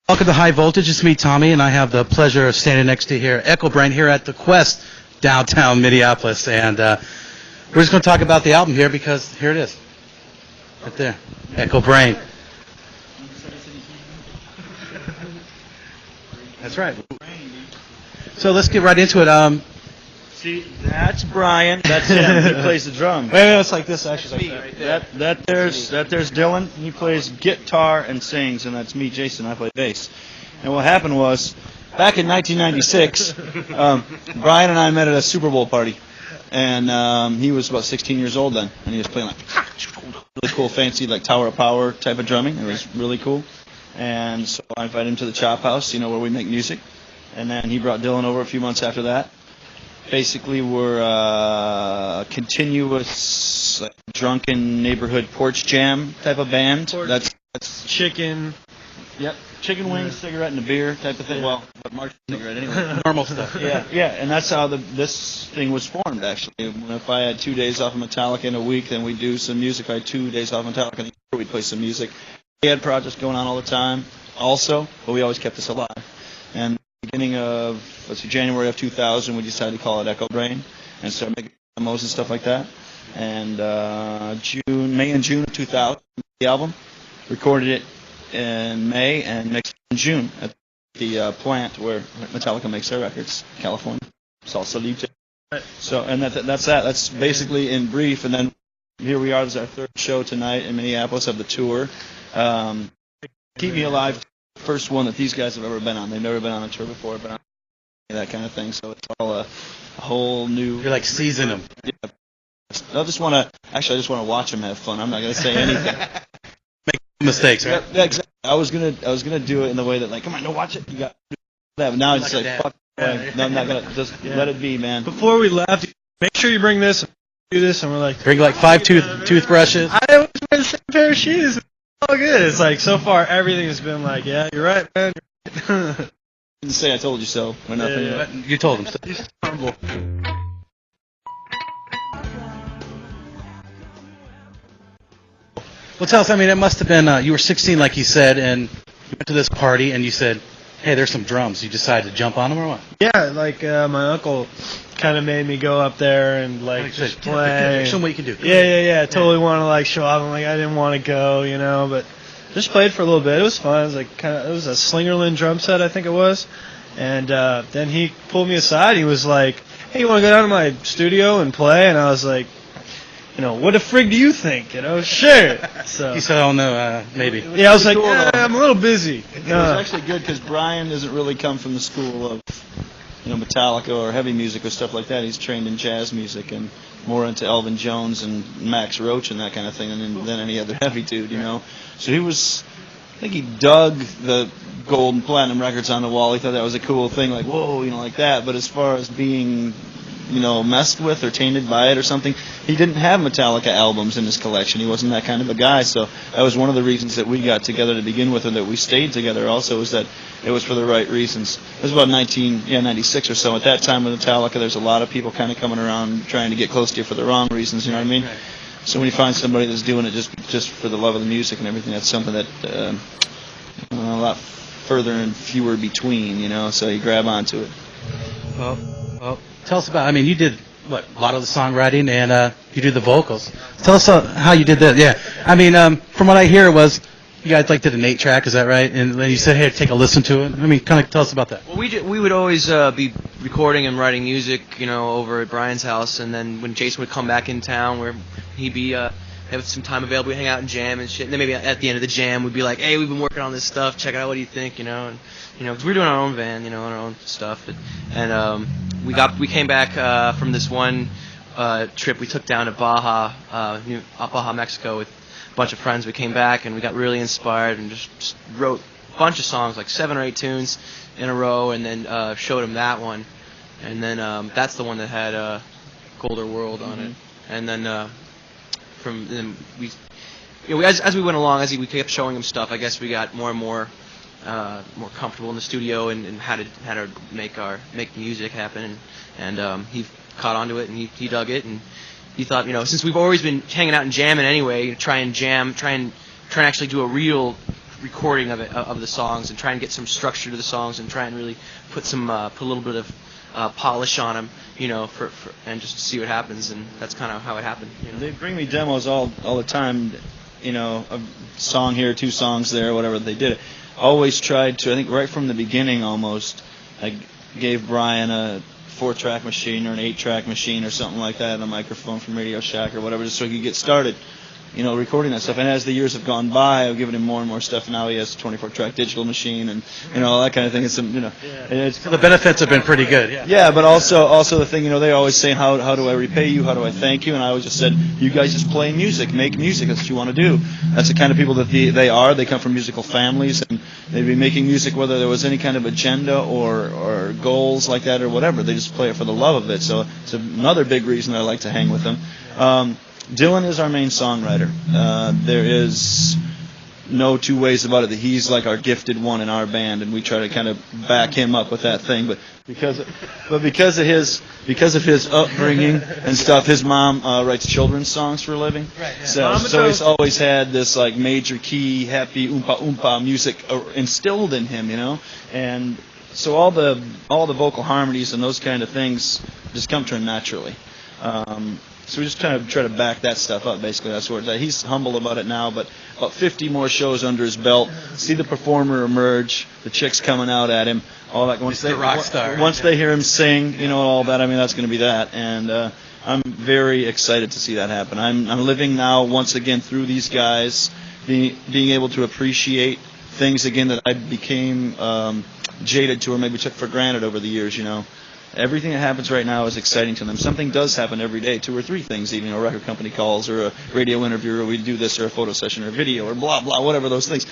Welcome to High Voltage. It's me, Tommy, and I have the pleasure of standing next to here, Echobrain, here at the Quest, downtown Minneapolis. And we're just going to talk about the album here because here it is, right there, Echobrain. That's right. So let's get right into it. See, that's Brian. That's him. He plays the drums. Wait, it's like this actually. That there's Dylan. He plays guitar and sings, and that's me, Jason. I play bass. And what happened was, back in 1996, Brian and I met at a Super Bowl party, and he was about 16 years old then, and he was playing like really cool, fancy like Tower of Power type of drumming. It was really cool. And so I invited him to the Chop House, where we make music, and then he brought Dylan over a few months after that. Basically, we're a continuous, like, drunken neighborhood porch jam type of band. That's chicken. Yep, chicken wings, cigarette, and a beer type of thing. Well, but Mark's cigarette anyway. Normal stuff. Yeah, and that's how this thing was formed. Actually, if I had 2 days off of Metallica in a week, then we'd do some music. If I had 2 days off of Metallica in a year, we'd play some music. We had projects going on all the time, also, but we always kept this alive. And beginning of January of 2000, we decided to call it Echobrain and start making demos and stuff like that. And May and June of 2000, the album, recorded it in May and mixed it in June at the plant where Metallica makes their records, California, Salt Salute. So, and that's that. That's basically in brief. And then here we are. This is our third show tonight in Minneapolis of the tour. Keep Me Alive. First one that these guys have ever been on. They've never been on a tour before, but that kind of thing. So it's all a whole new. You're like seasoning them. Yeah. I just want to watch them have fun. I'm not going to say anything. Make mistakes, right? Yeah, exactly. I was gonna do it in the way that, like, come on, no, watch it. You got that. But now it's like, fuck. Yeah. No, I'm not gonna just let it be, man. Before we left, make sure you bring this, do this, and we're like, bring like 5 toothbrushes. I always wear the same pair of shoes. It's all good. It's like so far everything has been like, yeah, you're right, man. Didn't say I told you so. Or nothing. Yeah. You told him so. He's horrible. Well, tell us, it must have been, you were 16, like you said, and you went to this party, and you said, hey, there's some drums. You decided to jump on them, or what? Yeah, like my uncle kind of made me go up there and, like, just play. Show them what you can do. Yeah. Totally want to, like, show off. I'm like, I didn't want to go, but just played for a little bit. It was fun. It was, like, it was a Slingerland drum set, I think it was. And then he pulled me aside. He was like, hey, you want to go down to my studio and play? And I was like, what the frig do you think? Sure. So he said, oh, no, maybe. Yeah, I was like, I'm a little busy. It was actually good because Brian doesn't really come from the school of, Metallica or heavy music or stuff like that. He's trained in jazz music and more into Elvin Jones and Max Roach and that kind of thing than any other heavy dude, So I think he dug the gold and platinum records on the wall. He thought that was a cool thing, like, whoa, like that. But as far as being messed with or tainted by it or something. He didn't have Metallica albums in his collection. He wasn't that kind of a guy, so that was one of the reasons that we got together to begin with and that we stayed together also, was that it was for the right reasons. It was about 96 or so. At that time with Metallica, there's a lot of people kind of coming around trying to get close to you for the wrong reasons, you know what I mean? Right. So when you find somebody that's doing it just for the love of the music and everything, that's something that a lot further and fewer between, so you grab onto it. Well, tell us about, you did, a lot of the songwriting, and you did the vocals. Tell us how you did that. Yeah. From what I hear, it was, you guys did an 8-track, is that right? And then you said, hey, take a listen to it. Kind of tell us about that. Well, we would always be recording and writing music, over at Brian's house, and then when Jason would come back in town, where he'd be have some time available, we'd hang out and jam and shit, and then maybe at the end of the jam, we'd be like, hey, we've been working on this stuff, check it out, what do you think, and because we're doing our own band, our own stuff, and we came back from this one trip we took down to Baja, Mexico, with a bunch of friends. We came back and we got really inspired and just wrote a bunch of songs, like 7 or 8 tunes in a row, and then showed him that one, and then that's the one that had Colder World on it, and then as we went along, we kept showing him stuff, I guess we got more and more comfortable in the studio and how to make music happen, and he caught onto it and he dug it, and he thought, since we've always been hanging out and jamming anyway, try and actually do a real recording of the songs and try and get some structure to the songs and try and really put a little bit of polish on them, and just see what happens. And that's kind of how it happened. They bring me demos all the time, a song here, 2 songs there, whatever they did. Always tried to, I think right from the beginning almost, I gave Brian a 4-track machine or an 8-track machine or something like that, and a microphone from Radio Shack or whatever, just so he could get started, recording that stuff. And as the years have gone by, I've given him more and more stuff. Now he has a 24-track digital machine and all that kind of thing. It's it's, So the benefits have been pretty good. Yeah. yeah, but also the thing, they're always saying, how do I repay you? How do I thank you? And I always just said, you guys just play music, make music. That's what you want to do. That's the kind of people that they are. They come from musical families, and they'd be making music whether there was any kind of agenda or goals like that or whatever. They just play it for the love of it. So it's another big reason I like to hang with them. Dylan is our main songwriter. There is no 2 ways about it that he's like our gifted one in our band, and we try to kind of back him up with that thing. But because of his upbringing and stuff, his mom writes children's songs for a living. Right, yeah. So he's always had this like major key, happy oompa oompa music instilled in him, and so all the vocal harmonies and those kind of things just come to him naturally. So we just kind of try to back that stuff up, basically. That's what he's humble about it now, but about 50 more shows under his belt. See the performer emerge, the chicks coming out at him, all that. He's the rock star. Once they hear him sing, all that, that's going to be that. And I'm very excited to see that happen. I'm living now, once again, through these guys, being able to appreciate things again that I became jaded to or maybe took for granted over the years, Everything that happens right now is exciting to them. Something does happen every day, 2 or 3 things, even a record company calls or a radio interview or we do this or a photo session or a video or blah, blah, whatever those things.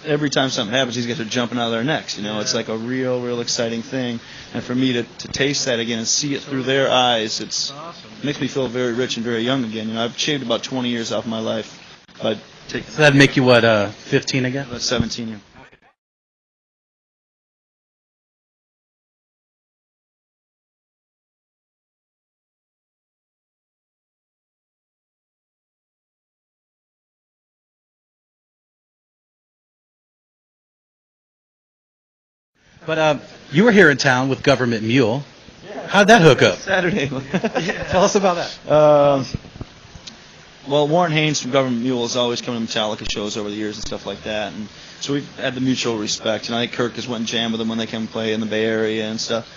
Every time something happens, these guys are jumping out of their necks. It's like a real exciting thing. And for me to taste that again and see it through their eyes, it makes me feel very rich and very young again. I've shaved about 20 years off my life. But So that'd make you, 15 again? About 17 years. But you were here in town with Government Mule. How'd that hook up? Saturday. Tell us about that. Well, Warren Haynes from Government Mule has always come to Metallica shows over the years and stuff like that, and so we've had the mutual respect. And I think Kirk has went and jammed with them when they come play in the Bay Area and stuff.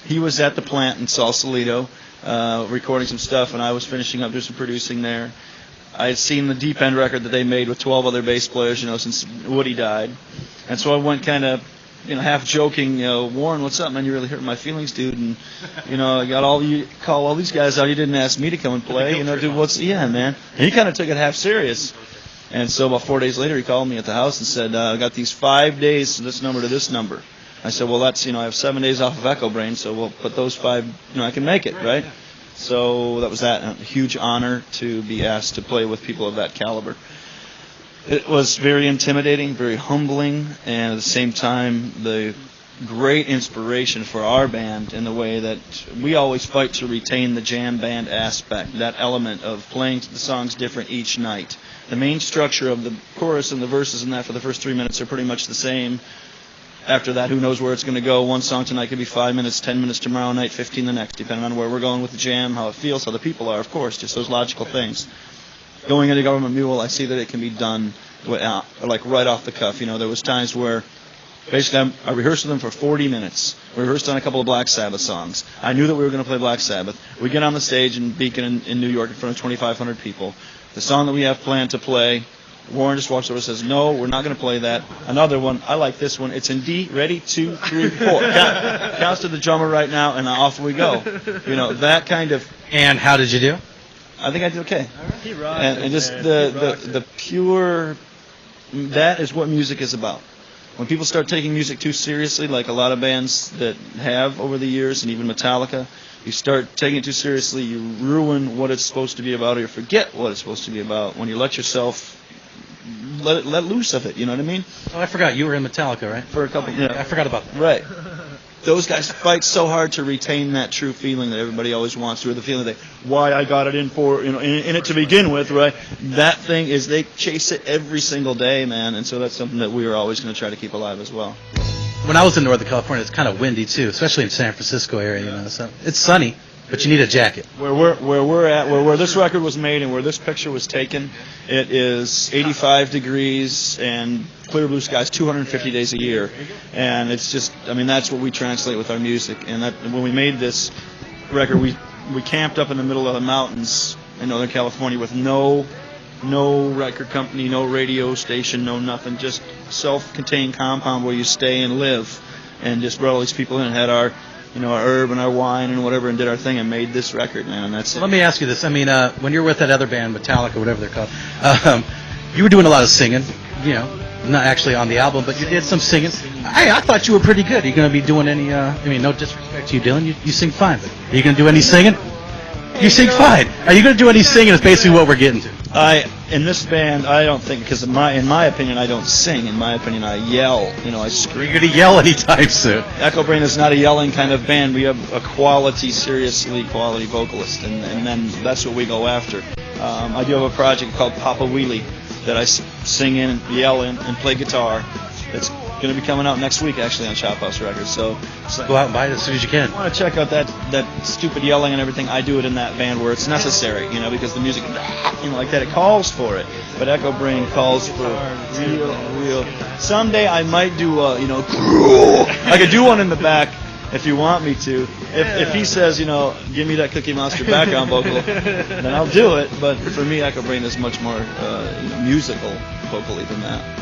He was at the plant in Sausalito recording some stuff, and I was finishing up doing some producing there. I had seen the Deep End record that they made with 12 other bass players, since Woody died, and so I went kind of half joking, Warren, what's up, man? You really hurt my feelings, dude. And I got you call all these guys out. You didn't ask me to come and play. Dude, man? And he kind of took it half serious. And so about 4 days later, he called me at the house and said, I got these 5 days from this number to this number. I said, well, that's, I have 7 days off of Echobrain, so we'll put those 5, I can make it, right? So that was that. A huge honor to be asked to play with people of that caliber. It was very intimidating, very humbling, and at the same time, the great inspiration for our band in the way that we always fight to retain the jam band aspect, that element of playing the songs different each night. The main structure of the chorus and the verses and that for the first 3 minutes are pretty much the same. After that, who knows where it's going to go. One song tonight could be 5 minutes, 10 minutes tomorrow night, 15 the next, depending on where we're going with the jam, how it feels, how the people are, of course, just those logical things. Going into Government Mule, I see that it can be done like right off the cuff. There was times where basically I rehearsed with them for 40 minutes. We rehearsed on a couple of Black Sabbath songs. I knew that we were going to play Black Sabbath. We get on the stage in Beacon in New York in front of 2,500 people. The song that we have planned to play, Warren just walks over and says, no, we're not going to play that. Another one, I like this one. It's in D. Ready? 2, 3, 4. Counts to the drummer right now, and off we go. That kind of... And how did you do? I think I did okay. He rocked. And just the pure... That is what music is about. When people start taking music too seriously, like a lot of bands that have over the years, and even Metallica, you start taking it too seriously, you ruin what it's supposed to be about, or you forget what it's supposed to be about when you let yourself let loose of it. You know what I mean? Oh, I forgot. You were in Metallica, right? For a couple. Yeah. I forgot about that. Right. those guys fight so hard to retain that true feeling that everybody always wants, or the feeling that why I got it in it to begin with, right? That thing is they chase it every single day, man, and so that's something that we are always going to try to keep alive as well. When I was in Northern California, it's kind of windy too, especially in San Francisco area. You know, so it's sunny, but you need a jacket. Where this record was made and where this picture was taken, it is 85 degrees and clear blue skies 250 days a year, and it's just, I mean, that's what we translate with our music. And that when we made this record, we camped up in the middle of the mountains in Northern California with no record company, no radio station, no nothing, just self-contained compound where you stay and live, and just brought all these people in and had our herb and our wine and whatever, and did our thing and made this record, man. And that's it. Let me ask you this. I mean, when you were with that other band, Metallica, whatever they're called, you were doing a lot of singing, you know, not actually on the album, but you did some singing. I thought you were pretty good. Are you going to be doing any, I mean, no disrespect to you, Dylan, you sing fine, but are you going to do any singing? You sing fine. Are you going to do any singing is basically what we're getting to. In this band, I don't think, because in my opinion, I don't sing. In my opinion, I yell. You know, I scream. You're going to yell anytime soon. Echobrain is not a yelling kind of band. We have a seriously quality vocalist, and then that's what we go after. I do have a project called Papa Wheelie that I sing in, yell in, and play guitar. It's going to be coming out next week, actually, on Chop House Records. So go out and buy it as soon as you can. If you want to check out that stupid yelling and everything, I do it in that band where it's necessary, you know, because the music, you know, like that, it calls for it. But Echobrain calls for real. Someday I might do I could do one in the back if you want me to. If he says, you know, give me that Cookie Monster background vocal, then I'll do it. But for me, Echobrain is much more musical vocally than that.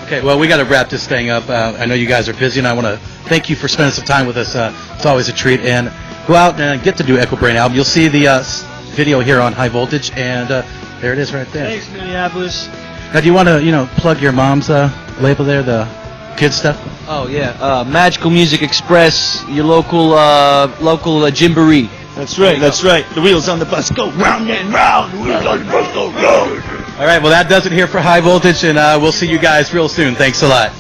Okay, well, we got to wrap this thing up. I know you guys are busy, and I want to thank you for spending some time with us. It's always a treat. And go out and get to do Echobrain album. You'll see the video here on High Voltage, and there it is right there. Thanks, Minneapolis. Now, do you want to, plug your mom's label there, the kids stuff? Oh yeah, Magical Music Express, your local Gymboree. That's right. That's right. The wheels on the bus go round and round. The wheels on the bus go round. All right, well, that does it here for High Voltage, and we'll see you guys real soon. Thanks a lot.